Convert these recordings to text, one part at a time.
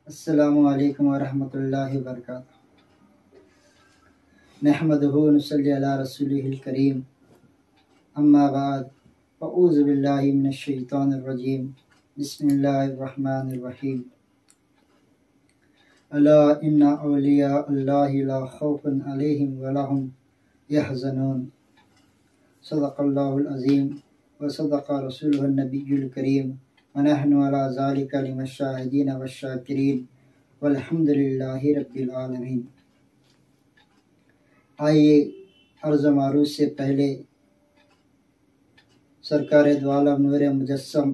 السلام علیکم ورحمۃ اللہ وبرکاتہ۔ نحمدہ و نصلی علی رسولہ الکریم، اما بعد، اعوذ باللہ من الشیطان الرجیم، بسم اللہ الرحمن الرحیم۔ الا ان اولیاء اللہ لا خوف علیہم ولا هم یحزنون۔ صدق اللہ العظیم وصدق رسولہ النبی الکریم، ونحن علی ذلک من الشاہدین والشاکرین والحمد للہ رب العالمین۔ آئیے عرض و معروض سے پہلے سرکار دو عالم نور مجسم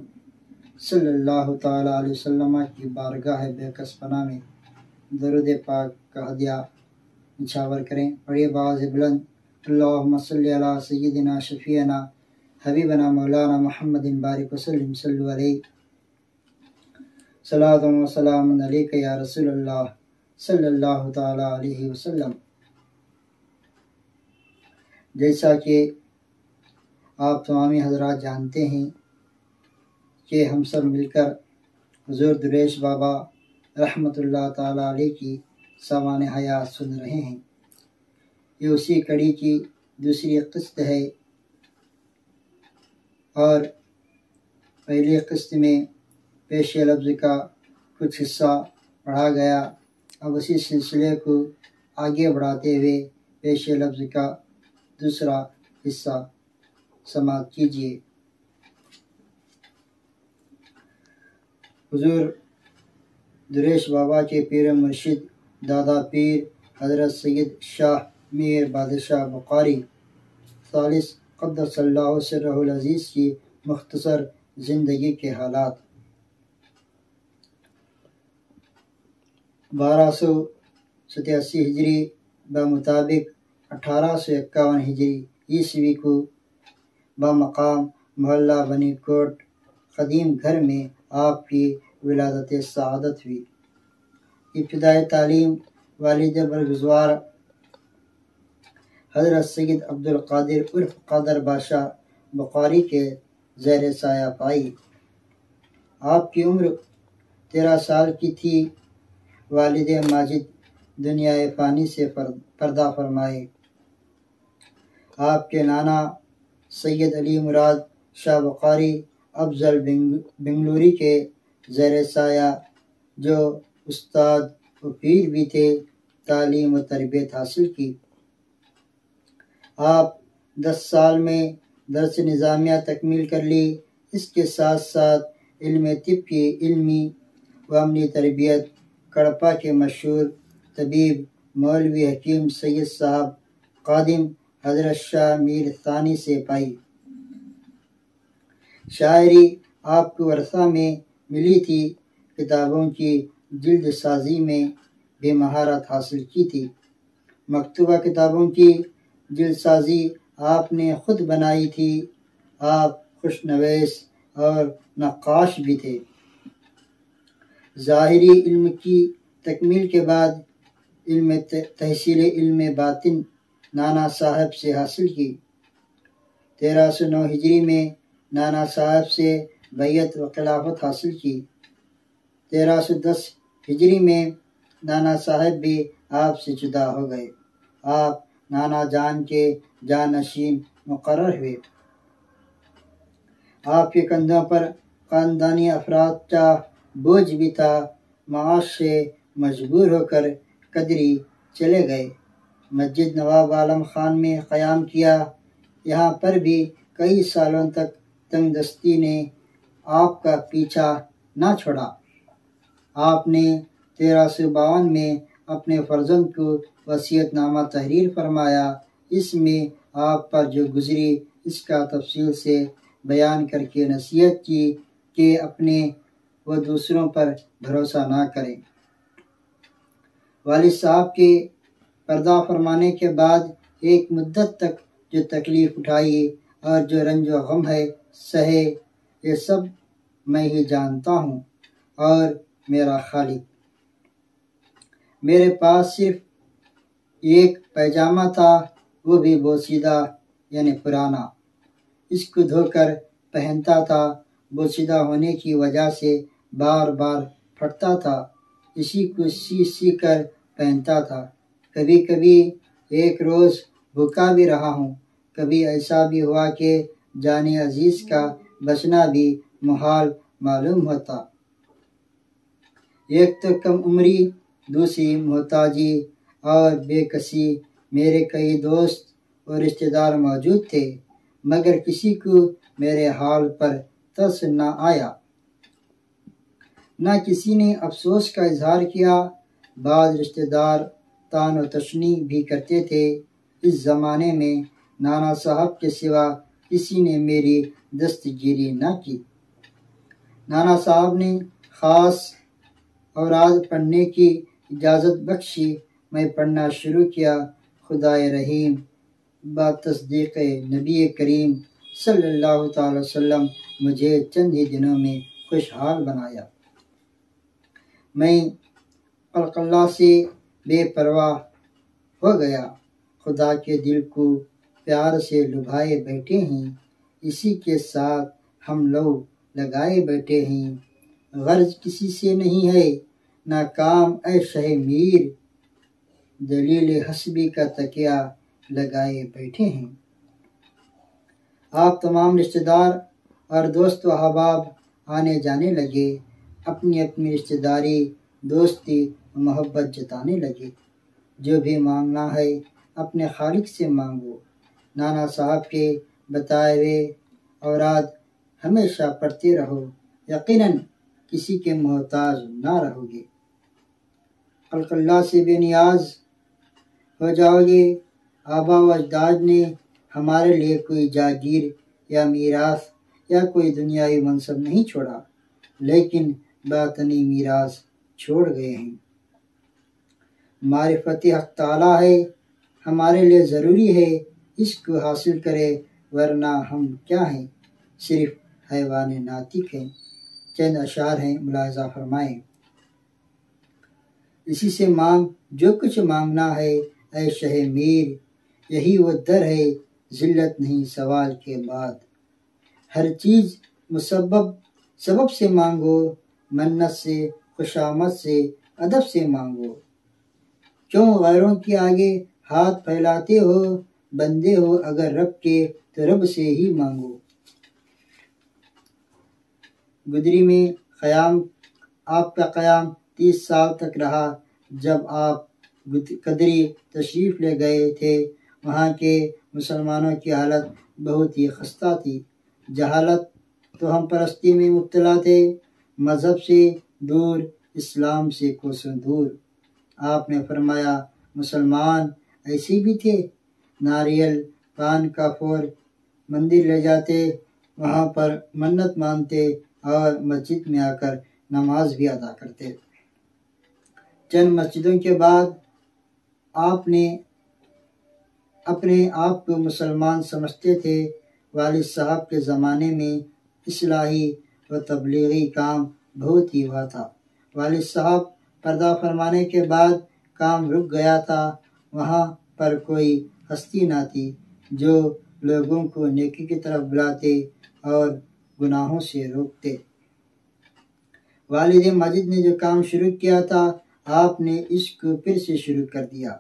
صلی اللہ تعالیٰ علیہ وسلم کی بارگاہ بےکس پناہ میں درود پاک کا ہدیہ نچھاور کریں۔ پڑھیے باز بلند، اللہم صلی علی سیدنا شفیعنا حبیبنا مولانا محمد بارک وسلم صلو علیہ، صلاۃ و سلام علیک یا رسول اللہ صلی اللہ تعالیٰ علیہ وسلم۔ جیسا کہ آپ تمامی حضرات جانتے ہیں کہ ہم سب مل کر حضور درویش بابا رحمۃ اللہ تعالیٰ علیہ کی سوانح حیات سن رہے ہیں۔ یہ اسی کڑی کی دوسری قسط ہے، اور پہلی قسط میں پیش لفظ کا کچھ حصہ پڑھا گیا۔ اب اسی سلسلے کو آگے بڑھاتے ہوئے پیش لفظ کا دوسرا حصہ سماعت کیجیے۔ حضور درویش بابا کے پیر مرشد دادا پیر حضرت سید شاہ میر بادشاہ بخاری ثالث قدس اللہ سرہ العزیز کی مختصر زندگی کے حالات۔ 1287 ہجری بمطابق 1851 ہجری عیسوی کو بمقام محلہ بنی کوٹ قدیم گھر میں آپ کی ولادت سعادت ہوئی۔ ابتدائی تعلیم والد برگزار حضرت سید عبدالقادر عرف قادر بادشاہ بخاری کے زیر سایہ پائی۔ آپ کی عمر 13 سال کی تھی۔ والد ماجد دنیا فانی سے پردہ فرمائے۔ آپ کے نانا سید علی مراد شاہ بخاری افضل بنگلوری کے زیر سایہ، جو استاد و پیر بھی تھے، تعلیم و تربیت حاصل کی۔ آپ 10 سال میں درس نظامیہ تکمیل کر لی۔ اس کے ساتھ ساتھ علم طب کی علمی و عملی تربیت کڑپا کے مشہور طبیب مولوی حکیم سید صاحب خادم حضرت شاہ میر ثانی سے پائی۔ شاعری آپ کو ورثہ میں ملی تھی۔ کتابوں کی جلد سازی میں بھی مہارت حاصل کی تھی۔ مکتوبہ کتابوں کی جلد سازی آپ نے خود بنائی تھی۔ آپ خوش نویس اور نقاش بھی تھے۔ ظاہری علم کی تکمیل کے بعد تحصیل علم باطن نانا صاحب سے حاصل کی۔ 1309 ہجری میں نانا صاحب سے بیعت و خلافت حاصل کی۔ 1310 ہجری میں نانا صاحب بھی آپ سے جدا ہو گئے۔ آپ نانا جان کے جانشین مقرر ہوئے۔ آپ کے کندھوں پر خاندانی افراد کا بوجھ بھی تھا۔ معاش سے مجبور ہو کر قدری چلے گئے۔ مسجد نواب عالم خان میں قیام کیا۔ یہاں پر بھی کئی سالوں تک تنگ دستی نے آپ کا پیچھا نہ چھوڑا۔ آپ نے 1352 میں اپنے فرزند کو وصیت نامہ تحریر فرمایا۔ اس میں آپ پر جو گزری اس کا تفصیل سے بیان کر کے نصیحت کی کہ اپنے و دوسروں پر بھروسہ نہ کریں۔ والد صاحب کے پردہ فرمانے کے بعد ایک مدت تک جو تکلیف اٹھائی اور جو رنج و غم ہے سہے، یہ سب میں ہی جانتا ہوں اور میرا خالق۔ میرے پاس صرف ایک پیجامہ تھا، وہ بھی بوسیدہ یعنی پرانا۔ اس کو دھو کر پہنتا تھا۔ بوسیدہ ہونے کی وجہ سے بار بار پھٹتا تھا۔ اسی کو سی کر پہنتا تھا۔ کبھی کبھی ایک روز بھوکا بھی رہا ہوں، کبھی ایسا بھی ہوا کہ جان عزیز کا بچنا بھی محال معلوم ہوتا۔ ایک تو کم عمری، دوسری محتاجی اور بے کسی۔ میرے کئی دوست اور رشتہ دار موجود تھے، مگر کسی کو میرے حال پر ترس نہ آیا، نہ کسی نے افسوس کا اظہار کیا۔ بعض رشتہ دار طعن و تشنیع بھی کرتے تھے۔ اس زمانے میں نانا صاحب کے سوا کسی نے میری دستگیری نہ کی۔ نانا صاحب نے خاص اوراد پڑھنے کی اجازت بخشی، میں پڑھنا شروع کیا۔ خدائے رحیم بتصدیق نبی کریم صلی اللہ تعالی وسلم مجھے چند ہی دنوں میں خوشحال بنایا۔ میں خلق اللہ سے بے پرواہ ہو گیا، خدا کے دل کو پیار سے لبھائے بیٹھے ہیں، اسی کے ساتھ ہم لوگ لگائے بیٹھے ہیں۔ غرض کسی سے نہیں ہے، نہ کام اے شہ میر، دلیل حسبی کا تکیہ لگائے بیٹھے ہیں۔ آپ تمام رشتہ دار اور دوست و احباب آنے جانے لگے، اپنی اپنی رشتہ داری، دوستی و محبت جتانے لگے۔ جو بھی مانگنا ہے اپنے خالق سے مانگو۔ نانا صاحب کے بتائے ہوئے اوراد ہمیشہ پڑھتے رہو، یقیناً کسی کے محتاج نہ رہو گے۔ خلق اللہ سے بے نیاز ہو جاؤ گے۔ آبا و اجداد نے ہمارے لیے کوئی جاگیر یا میراث یا کوئی دنیاوی منصب نہیں چھوڑا، لیکن باطنی میراث چھوڑ گئے ہیں۔ معرفت حق تعالیٰ ہے، ہمارے لیے ضروری ہے اس کو حاصل کرے، ورنہ ہم کیا ہیں، صرف حیوان ناطق ہیں۔ چند اشعار ہیں، ملاحظہ فرمائیں۔ اسی سے مانگ جو کچھ مانگنا ہے اے شہ میر، یہی وہ در ہے ذلت نہیں سوال کے بعد۔ ہر چیز مسبب سبب سے مانگو، منت سے، خوشامد سے، ادب سے مانگو۔ کیوں غیروں کے آگے ہاتھ پھیلاتے ہو، بندے ہو اگر رب کے تو رب سے ہی مانگو۔ گدری میں آپ کا قیام 30 سال تک رہا۔ جب آپ قدری تشریف لے گئے تھے، وہاں کے مسلمانوں کی حالت بہت ہی خستہ تھی۔ جہالت تو ہم پرستی میں مبتلا تھے، مذہب سے دور، اسلام سے کوسوں دور۔ آپ نے فرمایا مسلمان ایسے بھی تھے، ناریل پان کا پھول مندر لے جاتے، وہاں پر منت مانتے اور مسجد میں آ کر نماز بھی ادا کرتے۔ چند مسجدوں کے بعد آپ نے اپنے آپ کو مسلمان سمجھتے تھے۔ والد صاحب کے زمانے میں اصلاحی و تبلیغی کام بہت ہی ہوا تھا۔ والد صاحب پردہ فرمانے کے بعد کام رک گیا تھا، وہاں پر کوئی ہستی نہ تھی جو لوگوں کو نیکی کی طرف بلاتے اور گناہوں سے روکتے۔ والد ماجد نے جو کام شروع کیا تھا، آپ نے اس کو پھر سے شروع کر دیا۔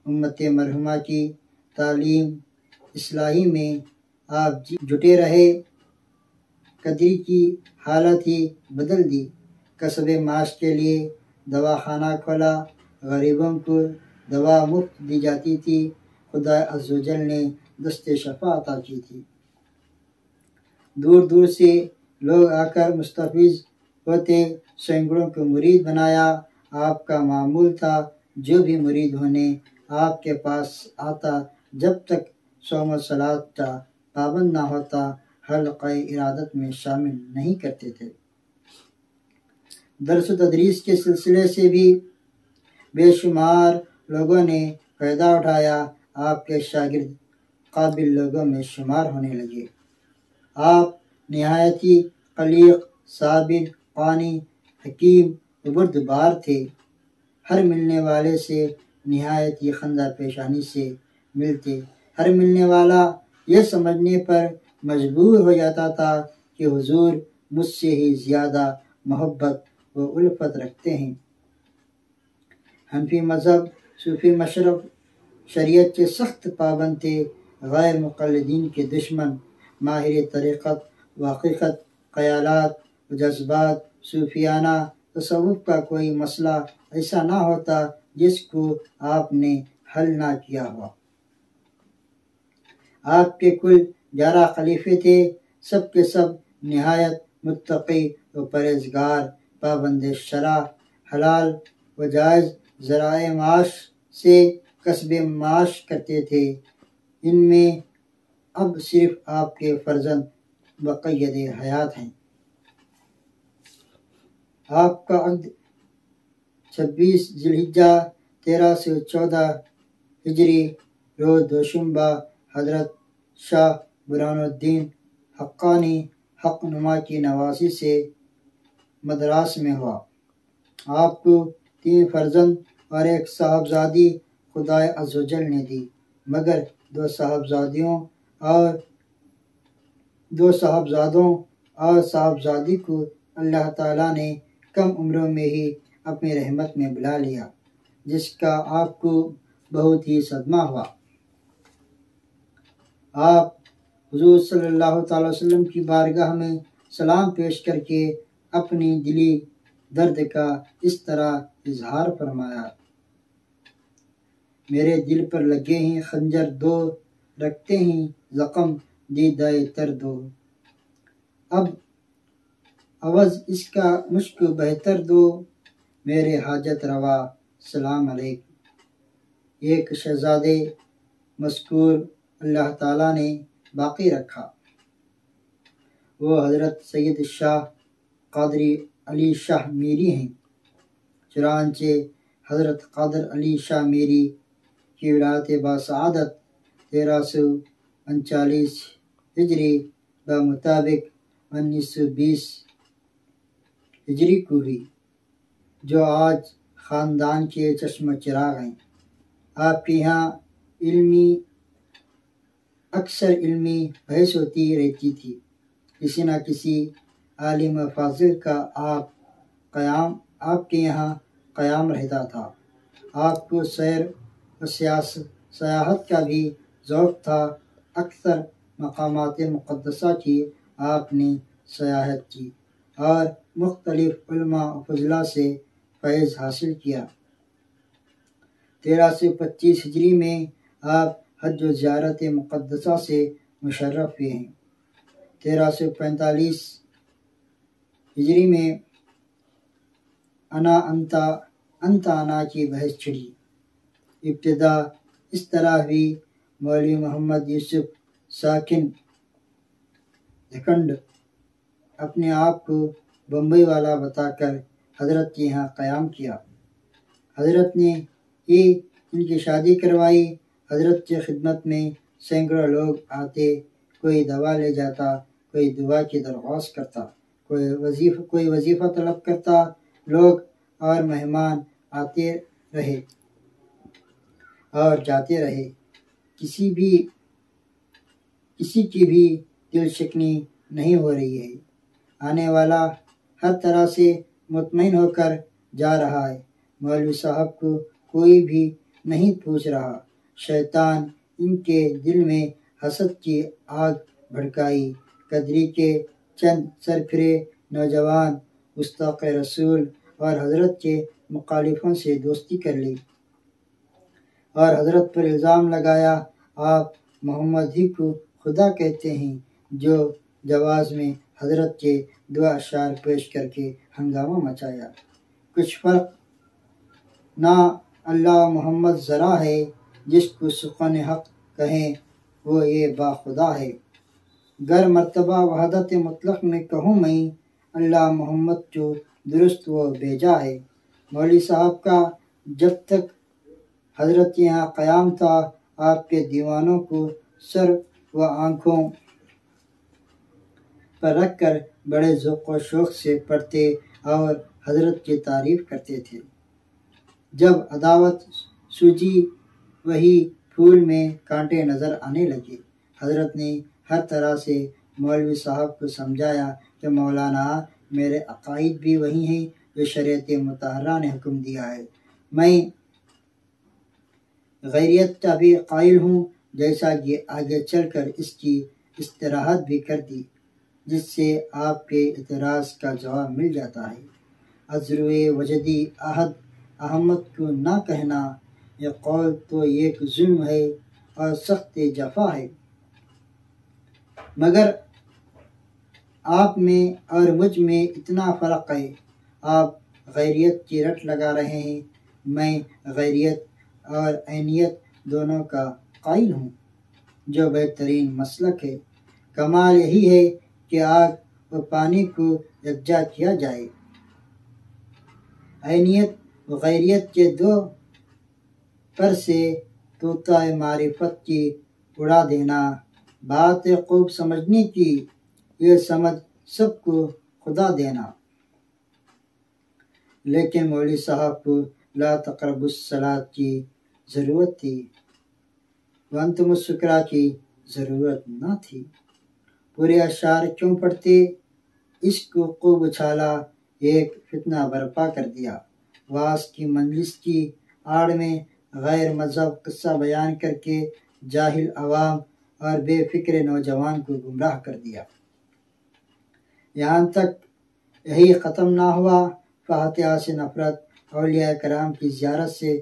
امت مرحومہ کی تعلیم اصلاحی میں آپ جٹے رہے، قدری کی حالت ہی بدل دی۔ کسب معاش کے لیے دوا خانہ کھولا، غریبوں کو دوا مفت دی جاتی تھی، خدا عزوجل نے دست شفا عطا کی تھی۔ دور دور سے لوگ آ کر مستفیض ہوتے، سینکڑوں کو مرید بنایا۔ آپ کا معمول تھا جو بھی مرید ہونے آپ کے پاس آتا، جب تک صوم و صلات کا پابند نہ ہوتا، حلقہ ارادت میں شامل نہیں کرتے تھے۔ درس و تدریس کے سلسلے سے بھی بے شمار لوگوں نے فائدہ اٹھایا، آپ کے شاگرد قابل لوگوں میں شمار ہونے لگے۔ آپ نہایت ہی خلیق، صابر، قانی، حکیم و بردبار تھے۔ ہر ملنے والے سے نہایت ہی خندہ پیشانی سے ملتے، ہر ملنے والا یہ سمجھنے پر مجبور ہو جاتا تھا کہ حضور مجھ سے ہی زیادہ محبت و الفت رکھتے ہیں۔ حنفی مذہب صوفی مشرب شریعت کے سخت پابند تھے، غیر مقلدین کے دشمن، ماہر طریقت و حقیقت، خیالات و جذبات، صوفیانہ تصوف کا کوئی مسئلہ ایسا نہ ہوتا جس کو آپ نے حل نہ کیا ہوا۔ آپ کے کل 11 خلیفے تھے، سب کے سب نہایت متقی و پرہیزگار، پابند شرع، حلال و جائز ذرائع معاش سے کسب معاش کرتے تھے۔ ان میں اب صرف آپ کے فرزند بقید حیات ہیں۔ آپ کا عقد 26 ذی الحجہ 1314 ہجری روز دوشنبہ حضرت شاہ برہان الدین حقانی حق نما کی نواسی سے مدراس میں ہوا۔ آپ کو 3 فرزند اور 1 صاحبزادی خدائے عزوجل نے دی، مگر 2 صاحبزادوں اور صاحبزادی کو اللہ تعالیٰ نے کم عمروں میں ہی اپنی رحمت میں بلا لیا، جس کا آپ کو بہت ہی صدمہ ہوا۔ آپ حضور صلی اللہ تعالی وسلم کی بارگاہ میں سلام پیش کر کے اپنی دلی درد کا اس طرح اظہار فرمایا: میرے دل پر لگے ہیں خنجر دو، رکھتے ہیں زخم دیدۂ تر دو، اب عوض اس کا مجھ کو بہتر دو، میرے حاجت روا سلام علیک۔ ایک شہزادے مذکور اللہ تعالیٰ نے باقی رکھا، وہ حضرت سید شاہ قادری علی شاہ میری ہیں۔ چنانچہ حضرت قادر علی شاہ میری کی ولادت باسعادت 1339 ہجری بمطابق 1920 ہجری کو ہوئی، جو آج خاندان کے چشم و چراغ ہیں۔ آپ کے یہاں اکثر علمی بحث ہوتی رہتی تھی، کسی نہ کسی عالم و فاضل کا آپ کے یہاں قیام رہتا تھا۔ آپ کو سیر و سیاحت کا بھی ذوق تھا، اکثر مقامات مقدسہ کی آپ نے سیاحت کی اور مختلف علماء و فضلاء سے فیض حاصل کیا۔ 1325 ہجری میں آپ حج و زیارت مقدسہ سے مشرف ہوئے ہیں۔ 1345 ہجری میں انا انت انا کی بحث چھڑی۔ ابتدا اس طرح ہوئی، مولوی محمد یوسف ساکن دھکنڈ اپنے آپ کو بمبئی والا بتا کر حضرت کے یہاں قیام کیا۔ حضرت نے ہی ان کی شادی کروائی۔ حضرت کی خدمت میں سینکڑوں لوگ آتے، کوئی دوا لے جاتا، کوئی دعا کی درخواست کرتا، کوئی وظیفہ طلب کرتا۔ لوگ اور مہمان آتے رہے اور جاتے رہے، کسی کی بھی دل شکنی نہیں ہو رہی ہے۔ آنے والا ہر طرح سے مطمئن ہو کر جا رہا ہے، مولوی صاحب کو کوئی بھی نہیں پوچھ رہا۔ شیطان ان کے دل میں حسد کی آگ بھڑکائی، قدری کے چند سرفرے نوجوان گستاخ رسول اور حضرت کے مخالفوں سے دوستی کر لی اور حضرت پر الزام لگایا، آپ محمد ہی کو خدا کہتے ہیں، جو جواز میں حضرت کے 2 اشعار پیش کر کے ہنگامہ مچایا: کچھ فرق نہ اللہ محمد ذرا ہے، جس کو سخن حق کہیں وہ یہ با خدا ہے، گر مرتبہ وحدت مطلق میں کہوں میں، اللہ محمد جو درست و بیجا ہے۔ مولوی صاحب کا جب تک حضرت کے یہاں قیام تھا، آپ کے دیوانوں کو سر و آنکھوں پر رکھ کر بڑے ذوق و شوق سے پڑھتے اور حضرت کی تعریف کرتے تھے۔ جب عداوت سوجی، وہی پھول میں کانٹے نظر آنے لگے۔ حضرت نے ہر طرح سے مولوی صاحب کو سمجھایا کہ مولانا، میرے عقائد بھی وہی ہیں جو شریعت مطہرہ نے حکم دیا ہے، میں غیریت کا بھی قائل ہوں، جیسا کہ آگے چل کر اس کی استراحت بھی کر دی، جس سے آپ کے اعتراض کا جواب مل جاتا ہے۔ ازروِ وجدی عہد احمد کو نہ کہنا، یہ قول تو ایک ظلم ہے اور سخت جفا ہے، مگر آپ میں اور مجھ میں اتنا فرق ہے، آپ غیریت کی رٹ لگا رہے ہیں، میں غیریت اور عینیت دونوں کا قائل ہوں، جو بہترین مسلک ہے۔ کمال یہی ہے کہ آگ و پانی کو یکجا کیا جائے۔ عینیت و غیریت کے دو پر سے طوطا معرفت کی اڑا دینا، بات خوب سمجھنے کی، یہ سمجھ سب کو خدا دینا۔ لیکن مولوی صاحب کو لا تقربوا الصلاۃ کی ضرورت تھی، وانتم السکریٰ کی ضرورت نہ تھی۔ پورے اشعار کیوں پڑھتے؟ اس کو خوب اچھالا، ایک فتنہ برپا کر دیا، واس کی مجلس کی آڑ میں غیر مذہب قصہ بیان کر کے جاہل عوام اور بے فکر نوجوان کو گمراہ کر دیا۔ یہاں تک یہی ختم نہ ہوا، فاتحہ سے نفرت، اولیاء کرام کی زیارت سے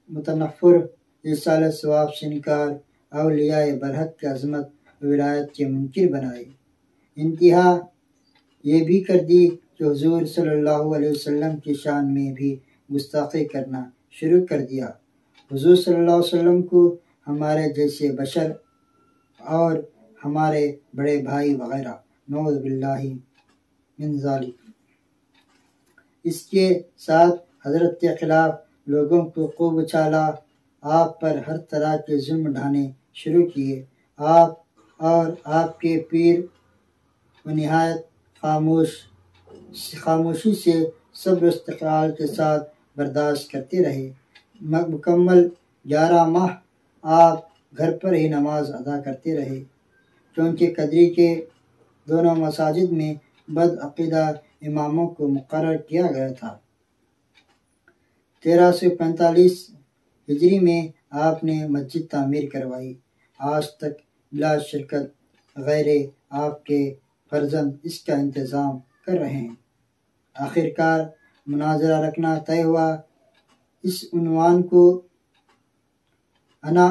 متنفر، ایصال ثواب سے انکار، اولیاء برحق کی عظمت و ولایت کے منکر بنائے۔ انتہا یہ بھی کر دی کہ حضور صلی اللہ علیہ وسلم کی شان میں بھی گستاخی کرنا شروع کر دیا۔ حضور صلی اللہ علیہ وسلم کو ہمارے جیسے بشر اور ہمارے بڑے بھائی وغیرہ، نعوذ باللہ من ذالک۔ اس کے ساتھ حضرت کے خلاف لوگوں کو خوب اچھالا، آپ پر ہر طرح کے ظلم ڈھانے شروع کیے۔ آپ اور آپ کے پیر و نہایت خاموشی سے صبر و استقلال کے ساتھ برداشت کرتے رہے۔ مکمل 11 ماہ آپ گھر پر ہی نماز ادا کرتے رہے، کیونکہ قدری کے دونوں مساجد میں بدعقیدہ اماموں کو مقرر کیا گیا تھا۔ 1345 ہجری میں آپ نے مسجد تعمیر کروائی، آج تک بلا شرکت غیر آپ کے فرزند اس کا انتظام کر رہے ہیں۔ آخر کار مناظرہ رکھنا طے ہوا۔ اس عنوان کو انا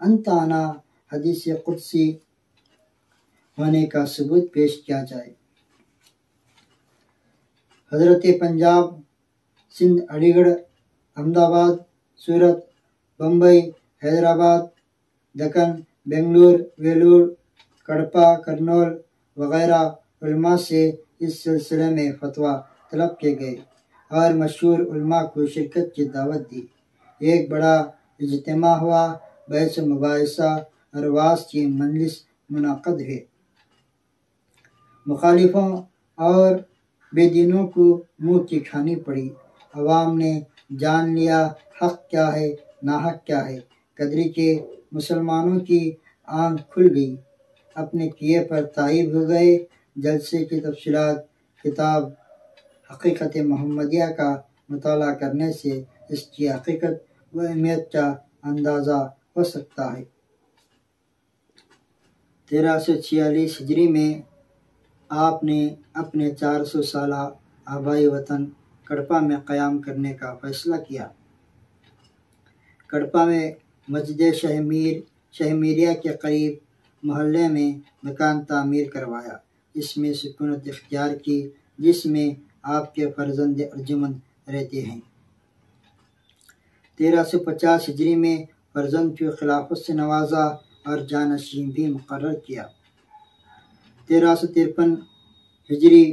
انت انا حدیث قدسی ہونے کا ثبوت پیش کیا جائے۔ حضرت پنجاب، سندھ، علی گڑھ، احمد آباد، سورت، بمبئی، حیدرآباد، دکن، بنگلور، ویلور، کڑپا، کرنول وغیرہ علماء سے اس سلسلے میں فتویٰ طلب کیے گئے اور مشہور علماء کو شرکت کی دعوت دی۔ ایک بڑا اجتماع ہوا، بحث و مباحثہ اور وعظ کی مجلس منعقد ہوئے۔ مخالفوں اور بے دینوں کو منہ کی کھانی پڑی۔ عوام نے جان لیا حق کیا ہے، ناحق کیا ہے۔ قدری کے مسلمانوں کی آنکھ کھل گئی، اپنے کیے پر تائب ہو گئے۔ جلسے کی تفصیلات کتاب حقیقت محمدیہ کا مطالعہ کرنے سے اس کی حقیقت و اہمیت کا اندازہ ہو سکتا ہے۔ 1346 ہجری میں آپ نے اپنے 400 سالہ آبائی وطن کڑپا میں قیام کرنے کا فیصلہ کیا۔ کڑپا میں مسجد شہمیریہ کے قریب محلے میں مکان تعمیر کروایا، اس میں سکونت اختیار کی، جس میں آپ کے فرزند ارجمند رہتے ہیں۔ 1350 ہجری میں فرزند کی خلافت سے نوازا اور جانشین بھی مقرر کیا۔ 1353 ہجری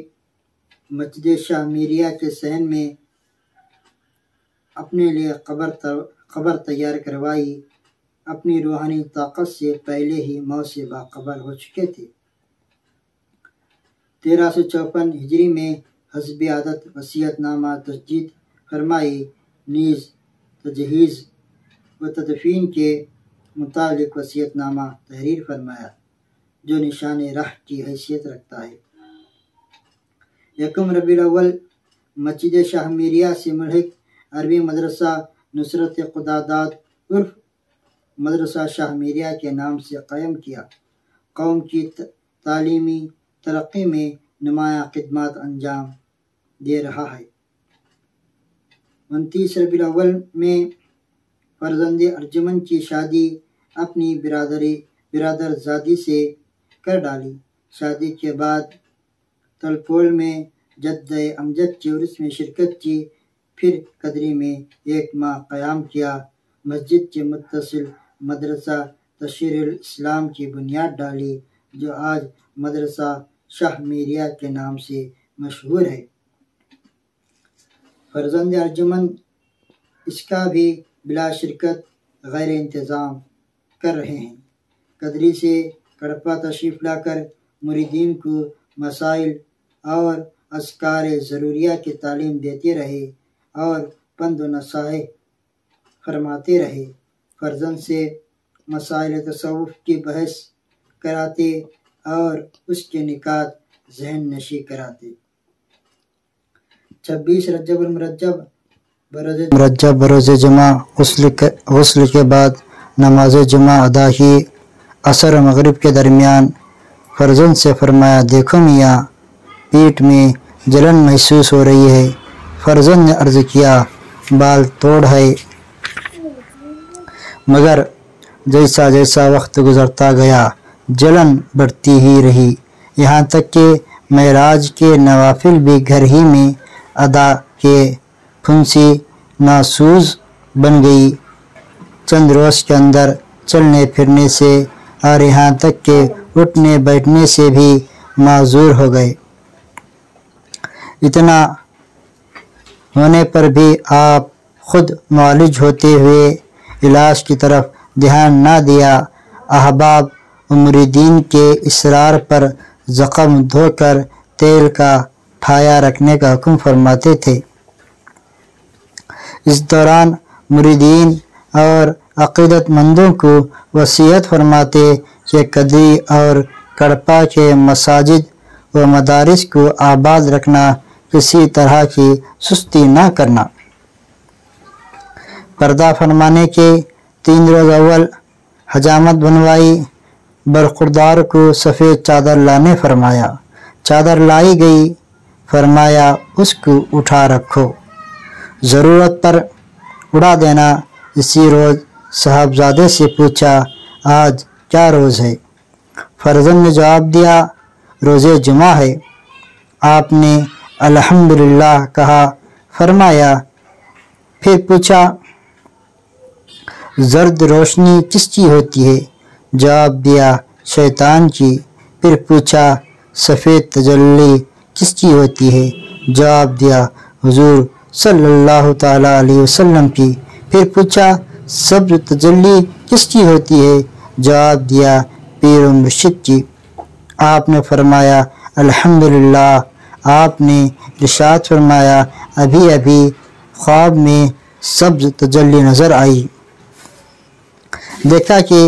مسجد شاہمیریہ کے صحن میں اپنے لیے قبر تیار کروائی، اپنی روحانی طاقت سے پہلے ہی موت سے باخبر ہو چکے تھے۔ 1354 ہجری میں حسب عادت وصیت نامہ تجدید فرمائی، نیز تجہیز و تدفین کے متعلق وصیت نامہ تحریر فرمایا، جو نشان راہ کی حیثیت رکھتا ہے۔ 1 ربیع الاول مسجد شاہمیریہ سے ملحق عربی مدرسہ نصرت خداداد عرف مدرسہ شاہ میریہ کے نام سے قائم کیا، قوم کی تعلیمی ترقی میں نمایاں خدمات انجام دے رہا ہے۔ 29 ربیع الاول میں فرزند ارجمن کی شادی اپنی برادر زادی سے کر ڈالی۔ شادی کے بعد تلپول میں جد امجد کے عرس میں شرکت کی، پھر قدری میں 1 ماہ قیام کیا، مسجد کے متصل مدرسہ تشہیر الاسلام کی بنیاد ڈالی، جو آج مدرسہ شاہ میریہ کے نام سے مشہور ہے۔ فرزند ارجمن اس کا بھی بلا شرکت غیر انتظام کر رہے ہیں۔ قدری سے کڑپا تشریف لا کر مریدین کو مسائل اور اذکار ضروریہ کی تعلیم دیتے رہے اور پند و نصیحت فرماتے رہے۔ فرزند سے مسائل تصوف کی بحث کراتے اور اس کے نکات ذہن نشی کراتے۔ 26 رجب المرجب بروز جمعہ غسل کے بعد نماز جمعہ ادا کی۔ عصر و مغرب کے درمیان فرزند سے فرمایا، دیکھو میاں، پیٹھ میں جلن محسوس ہو رہی ہے۔ فرزند نے عرض کیا، بال توڑ ہے، مگر جیسا جیسا وقت گزرتا گیا جلن بڑھتی ہی رہی، یہاں تک کہ معراج کے نوافل بھی گھر ہی میں ادا کے پھنسی ناسوز بن گئی، چند روز کے اندر چلنے پھرنے سے اور یہاں تک کہ اٹھنے بیٹھنے سے بھی معذور ہو گئے۔ اتنا ہونے پر بھی آپ خود معالج ہوتے ہوئے علاج کی طرف دھیان نہ دیا، احباب و مریدین کے اصرار پر زخم دھو کر تیل کا ٹھایا رکھنے کا حکم فرماتے تھے۔ اس دوران مریدین اور عقیدت مندوں کو وصیت فرماتے کہ قدری اور کڑپا کے مساجد و مدارس کو آباد رکھنا، کسی طرح کی سستی نہ کرنا۔ پردہ فرمانے کے 3 روز اول حجامت بنوائی، برخوردار کو سفید چادر لانے فرمایا، چادر لائی گئی، فرمایا اس کو اٹھا رکھو، ضرورت پر اڑا دینا۔ اسی روز صاحبزادے سے پوچھا، آج کیا روز ہے؟ فرزند نے جواب دیا، روز جمعہ ہے۔ آپ نے الحمدللہ کہا، فرمایا پھر پوچھا، زرد روشنی کس کی ہوتی ہے؟ جواب دیا، شیطان کی۔ پھر پوچھا، سفید تجلی کس کی ہوتی ہے؟ جواب دیا، حضور صلی اللہ تعالیٰ علیہ وسلم کی۔ پھر پوچھا، سبز تجلی کس کی ہوتی ہے؟ جواب دیا، پیر و مرشد کی۔ آپ نے فرمایا، الحمدللہ۔ آپ نے ارشاد فرمایا، ابھی ابھی خواب میں سبز تجلی نظر آئی، دیکھا کہ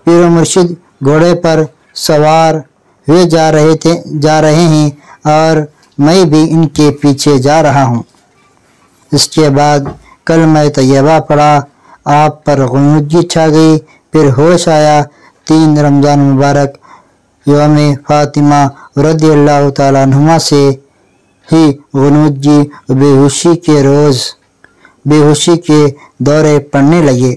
پیر و مرشد گھوڑے پر سوار ہوئے جا رہے ہیں اور میں بھی ان کے پیچھے جا رہا ہوں۔ اس کے بعد کلمہ طیبہ پڑھا، آپ پر غنودگی چھا گئی، پھر ہوش آیا۔ 3 رمضان مبارک یوم فاطمہ رضی اللہ تعالیٰ عنہما سے ہی غنودگی و بے ہوشی کے دورے پڑنے لگے۔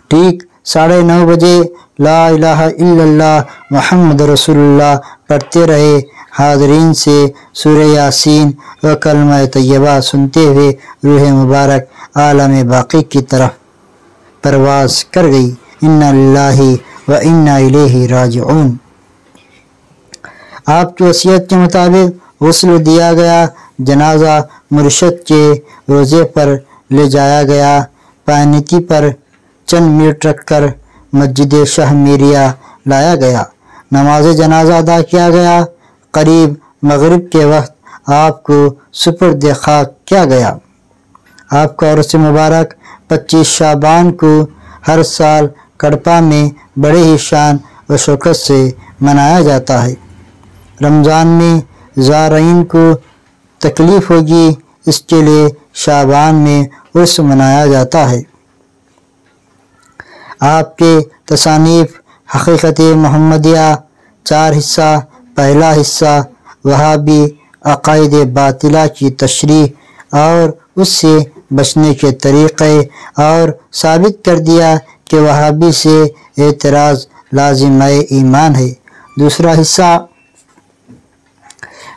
ٹھیک 9:30 بجے لا الہ الا اللہ محمد رسول اللہ پڑھتے رہے۔ حاضرین سے سورہ یاسین و کلمہ طیبہ سنتے ہوئے روح مبارک عالم باقی کی طرف پرواز کر گئی۔ انا للہ و انا الیہ راجعون۔ آپ کی وصیت کے مطابق غسل دیا گیا، جنازہ مرشد کے روضے پر لے جایا گیا، پائنیتی پر چند منٹ رکھ کر مسجد شاہ میریہ لایا گیا، نماز جنازہ ادا کیا گیا۔ قریب مغرب کے وقت آپ کو سپرد خاک کیا گیا۔ آپ کا عرس مبارک 25 شعبان کو ہر سال کڑپا میں بڑے ہی شان و شوکت سے منایا جاتا ہے۔ رمضان میں زائرین کو تکلیف ہوگی، اس کے لیے شعبان میں عرس منایا جاتا ہے۔ آپ کے تصانیف حقیقت محمدیہ 4 حصہ۔ پہلا حصہ وہابی عقائد باطلہ کی تشریح اور اس سے بچنے کے طریقے، اور ثابت کر دیا کہ وہابی سے اعتراض لازم ایمان ہے۔ دوسرا حصہ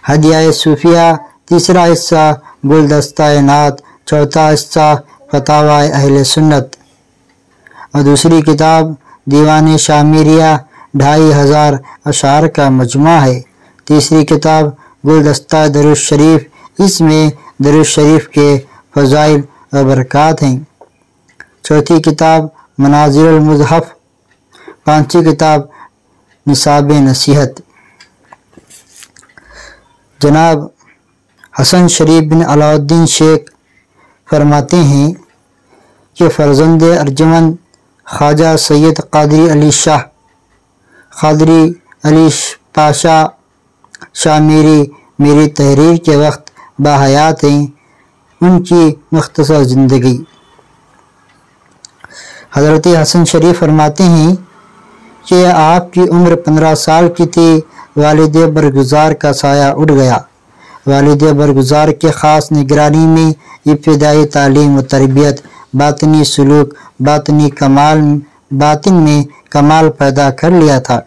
ہدیہ صوفیہ۔ تیسرا حصہ گلدستہ نعت۔ چوتھا حصہ فتاوی اہل سنت، اور دوسری کتاب دیوان شامیریہ 2500 اشعار کا مجموعہ ہے۔ تیسری کتاب گلدستہ درود شریف، اس میں درود شریف کے فضائل و برکات ہیں۔ چوتھی کتاب مناظر المصحف۔ پانچویں کتاب نصاب نصیحت۔ جناب حسن شریف بن علاؤالدین شیخ فرماتے ہیں کہ فرزند ارجمند خواجہ سید قادری علی شاہ قادری علی پاشا شامیری میری تحریر کے وقت باحیات ہیں۔ ان کی مختصر زندگی۔ حضرت حسن شریف فرماتے ہیں کہ آپ کی عمر 15 سال کی تھی، والد برگزار کا سایہ اٹھ گیا۔ والد برگزار کے خاص نگرانی میں ابتدائی تعلیم و تربیت، باطنی سلوک، باطن میں کمال پیدا کر لیا تھا۔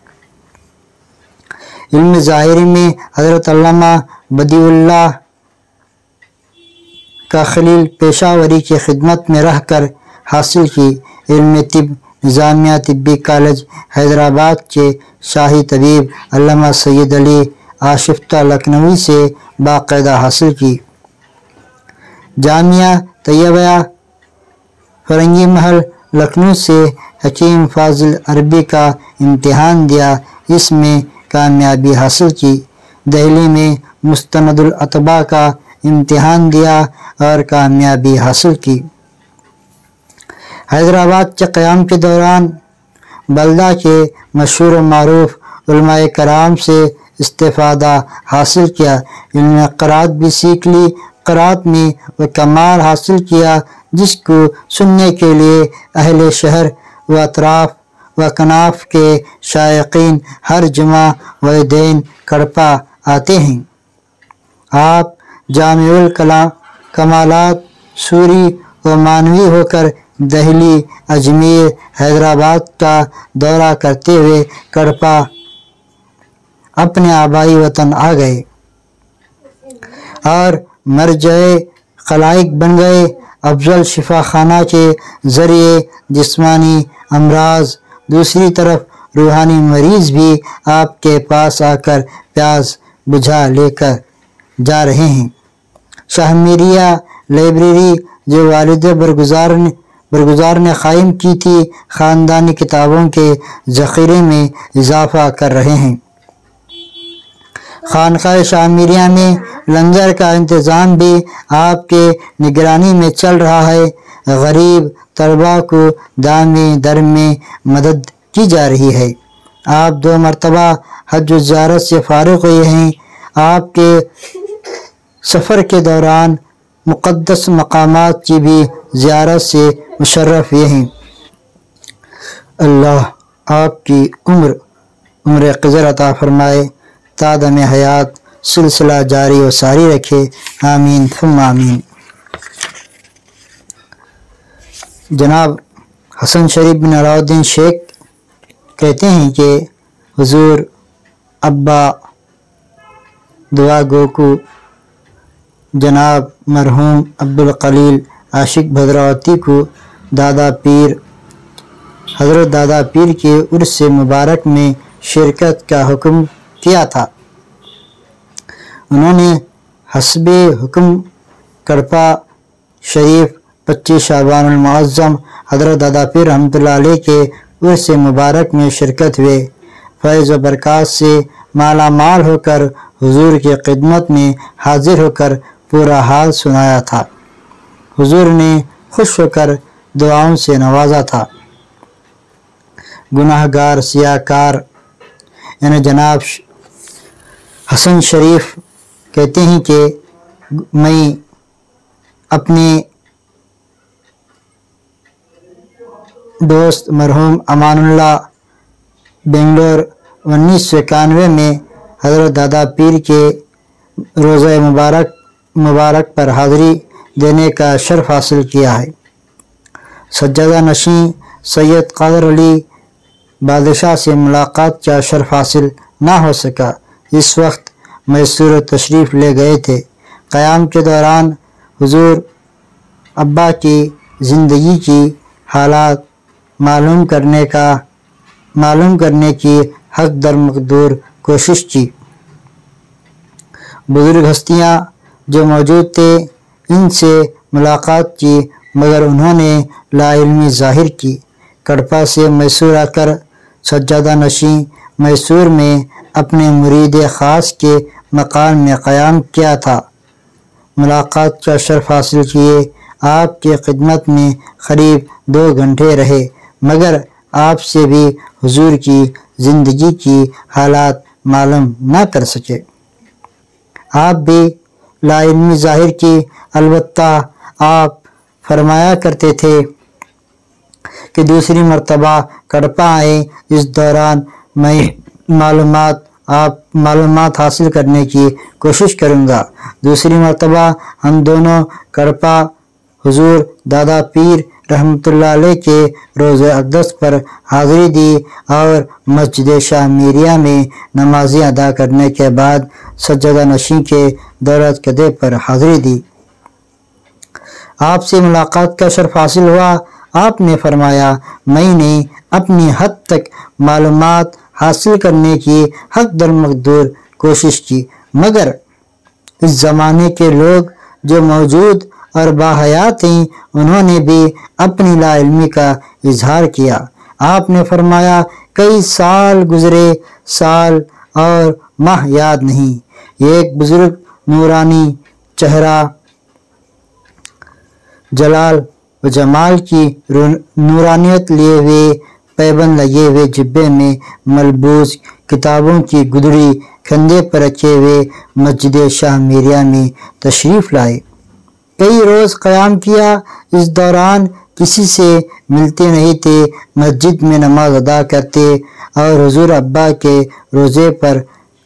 علم ظاہری میں حضرت علامہ بدیع اللہ کا خلیل پیشاوری کی خدمت میں رہ کر حاصل کی۔ علم طب نظامیہ طبی کالج حیدرآباد کے شاہی طبیب علامہ سید علی آشفتہ لکھنوی سے باقاعدہ حاصل کی۔ جامعہ طیبہ فرنگی محل لکھنؤ سے حکیم فاضل عربی کا امتحان دیا، اس میں کامیابی حاصل کی۔ دہلی میں مستند الاطباء کا امتحان دیا اور کامیابی حاصل کی۔ حیدرآباد کے قیام کے دوران بلدہ کے مشہور و معروف علماء کرام سے استفادہ حاصل کیا۔ علم قرات بھی سیکھ لی۔ قرات میں وہ کمال حاصل کیا جس کو سننے کے لیے اہل شہر و اطراف و کناف کے شائقین ہر جمعہ و دین کڑپا آتے ہیں۔ آپ جامع الکمالات سوری و مانوی ہو کر دہلی، اجمیر، حیدرآباد کا دورہ کرتے ہوئے کڑپا اپنے آبائی وطن آ گئے اور مرجع خلائق بن گئے۔ افضل شفا خانہ کے ذریعے جسمانی امراض، دوسری طرف روحانی مریض بھی آپ کے پاس آ کر پیاس بجھا لے کر جا رہے ہیں۔ شاہمیریہ لائبریری جو والد برگزار نے قائم کی تھی، خاندانی کتابوں کے ذخیرے میں اضافہ کر رہے ہیں۔ خانقاہ شامیریہ میں لنگر کا انتظام بھی آپ کے نگرانی میں چل رہا ہے۔ غریب طلباء کو دامِ در میں مدد کی جا رہی ہے۔ آپ 2 مرتبہ حج و زیارت سے فارغ ہوئے ہیں۔ آپ کے سفر کے دوران مقدس مقامات کی بھی زیارت سے مشرف ہوئے ہیں۔ اللہ آپ کی عمر قصر عطا فرمائے، تا دم حیات سلسلہ جاری و ساری رکھے، آمین ثم آمین۔ جناب حسن شریف بن علاؤالدین شیخ کہتے ہیں کہ حضور ابا دعا گوکو جناب مرحوم عبدالقلیل عاشق بھدراوتی کو حضرت دادا پیر کے عرس مبارک میں شرکت کا حکم کیا تھا۔ انہوں نے حسب حکم کڑپا شریف 25 شعبان المعظم حضرت دادا پیر رحمۃ اللہ علیہ کے عرس مبارک میں شرکت ہوئے۔ فیض و برکات سے مالا مال ہو کر حضور کی خدمت میں حاضر ہو کر پورا حال سنایا تھا۔ حضور نے خوش ہو کر دعاؤں سے نوازا تھا۔ گناہ گار سیاہ کار یعنی جناب حسن شریف کہتے ہیں کہ میں دوست مرحوم امان اللہ بنگلور 1991 میں حضرت دادا پیر کے روزہ مبارک پر حاضری دینے کا شرف حاصل کیا ہے۔ سجادہ نشین سید قادر علی بادشاہ سے ملاقات کا شرف حاصل نہ ہو سکا، اس وقت میسور تشریف لے گئے تھے۔ قیام کے دوران حضور ابا کی زندگی کی حالات معلوم کرنے کی حق در مقدور کوشش کی۔ بزرگ ہستیاں جو موجود تھے ان سے ملاقات کی، مگر انہوں نے لا علمی ظاہر کی۔ کڑپا سے میسور آ کر سجادہ نشین میسور میں اپنے مرید خاص کے مقام میں قیام کیا تھا۔ ملاقات کا شرف حاصل کیے، آپ کی خدمت میں قریب 2 گھنٹے رہے، مگر آپ سے بھی حضور کی زندگی کی حالات معلوم نہ کر سکے۔ آپ بھی لا علمی ظاہر کی، البتہ آپ فرمایا کرتے تھے کہ دوسری مرتبہ کڑپا آئے، اس دوران میں معلومات حاصل کرنے کی کوشش کروں گا۔ دوسری مرتبہ ہم دونوں کڑپا حضور دادا پیر رحمۃ اللہ علیہ کے روزہ اقدس پر حاضری دی اور مسجد شاہ میریہ میں نمازیں ادا کرنے کے بعد سجادہ نشین کے دولت قدے پر حاضری دی۔ آپ سے ملاقات کا شرف حاصل ہوا۔ آپ نے فرمایا، میں نے اپنی حد تک معلومات حاصل کرنے کی حق در مقدور کوشش کی، مگر اس زمانے کے لوگ جو موجود اور باحیات ہیں انہوں نے بھی اپنی لا علمی کا اظہار کیا۔ آپ نے فرمایا، کئی سال گزرے، سال اور ماہ یاد نہیں۔ ایک بزرگ نورانی چہرہ جلال و جمال کی نورانیت لیے ہوئے، پیبند لگے ہوئے جبے میں ملبوس، کتابوں کی گدڑی کندھے پر رکھے ہوئے مسجد شاہ میریہ میں تشریف لائے۔ کئی روز قیام کیا، اس دوران کسی سے ملتے نہیں تھے، مسجد میں نماز ادا کرتے اور حضور ابا کے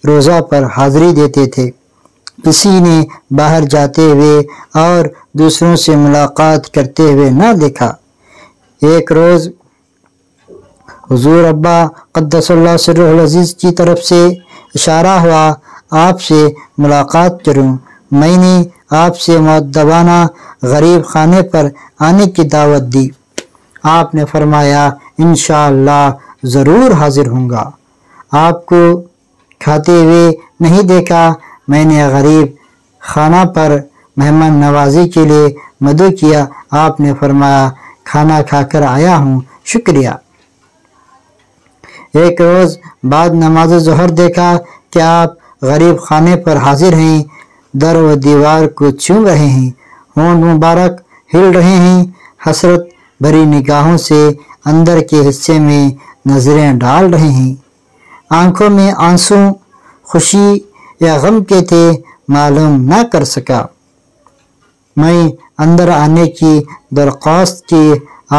روزہ پر حاضری دیتے تھے۔ کسی نے باہر جاتے ہوئے اور دوسروں سے ملاقات کرتے ہوئے نہ دیکھا۔ ایک روز حضور ابا قدس اللہ سرہ العزیز کی طرف سے اشارہ ہوا، آپ سے ملاقات کروں۔ میں نے آپ سے مؤدبانہ غریب خانے پر آنے کی دعوت دی۔ آپ نے فرمایا، انشاءاللہ ضرور حاضر ہوں گا۔ آپ کو کھاتے ہوئے نہیں دیکھا۔ میں نے غریب خانہ پر مہمان نوازی کے لیے مدعو کیا۔ آپ نے فرمایا، کھانا کھا کر آیا ہوں، شکریہ۔ ایک روز بعد نماز ظہر دیکھا کہ آپ غریب خانے پر حاضر ہیں، در و دیوار کو چوم رہے ہیں، ہونٹ مبارک ہل رہے ہیں، حسرت بھری نگاہوں سے اندر کے حصے میں نظریں ڈال رہے ہیں۔ آنکھوں میں آنسو خوشی یا غم کے تھے، معلوم نہ کر سکا۔ میں اندر آنے کی درخواست کی،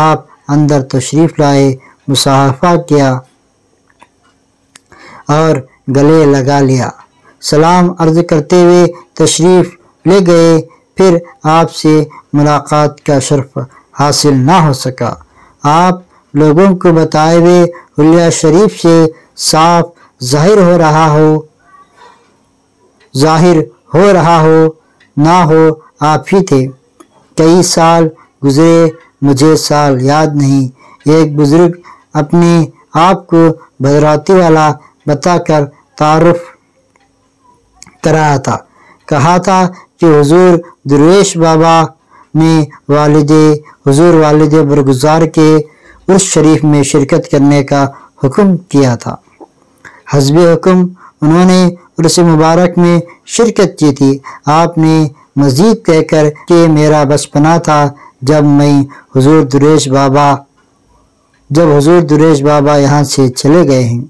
آپ اندر تشریف لائے، مصافحہ کیا اور گلے لگا لیا، سلام عرض کرتے ہوئے تشریف لے گئے۔ پھر آپ سے ملاقات کا شرف حاصل نہ ہو سکا۔ آپ لوگوں کو بتائے ہوئے حلیہ شریف سے صاف ظاہر ہو رہا ہو نہ ہو، آپ ہی تھے۔ کئی سال گزرے، مجھے سال یاد نہیں۔ ایک بزرگ اپنے آپ کو بھدراوتی والا بتا کر تعارف کرایا تھا، کہا تھا کہ حضور درویش بابا نے حضور والد برگزار کے عرس شریف میں شرکت کرنے کا حکم کیا تھا۔ حسب حکم انہوں نے عرس مبارک میں شرکت کی تھی۔ آپ نے مزید کہہ کر کہ میرا بچپنا تھا جب حضور درویش بابا یہاں سے چلے گئے ہیں۔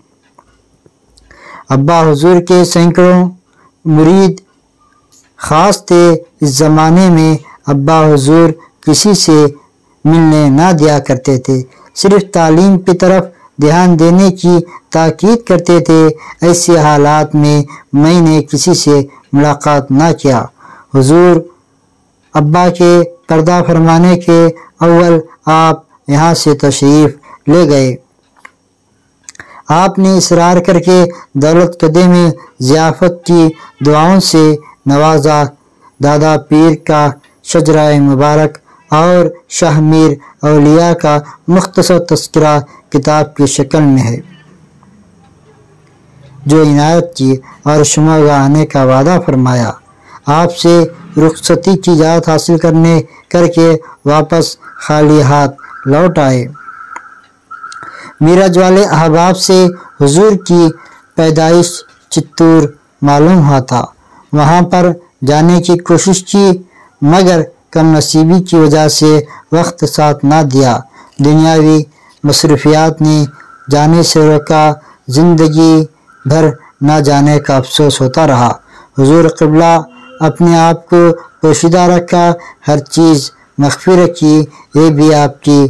ابا حضور کے سینکڑوں مرید خاص تھے۔ اس زمانے میں ابا حضور کسی سے ملنے نہ دیا کرتے تھے، صرف تعلیم کی طرف دھیان دینے کی تاکید کرتے تھے۔ ایسے حالات میں میں نے کسی سے ملاقات نہ کیا۔ حضور ابا کے پردہ فرمانے کے اول آپ یہاں سے تشریف لے گئے۔ آپ نے اصرار کر کے دولت کدے میں ضیافت کی دعاؤں سے نوازا۔ دادا پیر کا شجرہ مبارک اور شاہ میر اولیاء کا مختصر تذکرہ کتاب کی شکل میں ہے، جو عنایت کی اور شمع آنے کا وعدہ فرمایا۔ آپ سے رخصتی کی اجازت حاصل کر کے واپس خالی ہاتھ لوٹ آئے۔ میرج والے احباب سے حضور کی پیدائش چتور معلوم ہوا تھا۔ وہاں پر جانے کی کوشش کی مگر کم نصیبی کی وجہ سے وقت ساتھ نہ دیا۔ دنیاوی مصروفیات نے جانے سے روکا۔ زندگی بھر نہ جانے کا افسوس ہوتا رہا۔ حضور قبلہ اپنے آپ کو پوشیدہ رکھا، ہر چیز مخفی رکھی، یہ بھی آپ کی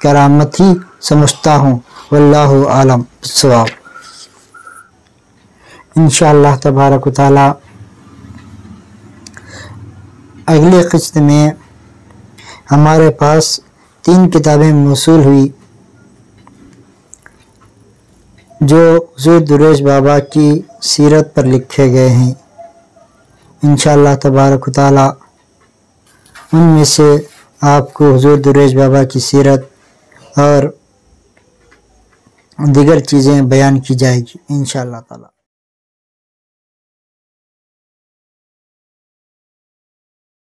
کرامت ہی سمجھتا ہوں۔ واللہ عالم بالصواب۔ انشاءاللہ تبارک و تعالی اگلی قسط میں ہمارے پاس 3 کتابیں موصول ہوئی جو حضور درویش بابا کی سیرت پر لکھے گئے ہیں۔ انشاءاللہ تبارک و تعالی ان میں سے آپ کو حضور درویش بابا کی سیرت اور دیگر چیزیں بیان کی جائے گی انشاءاللہ تعالی۔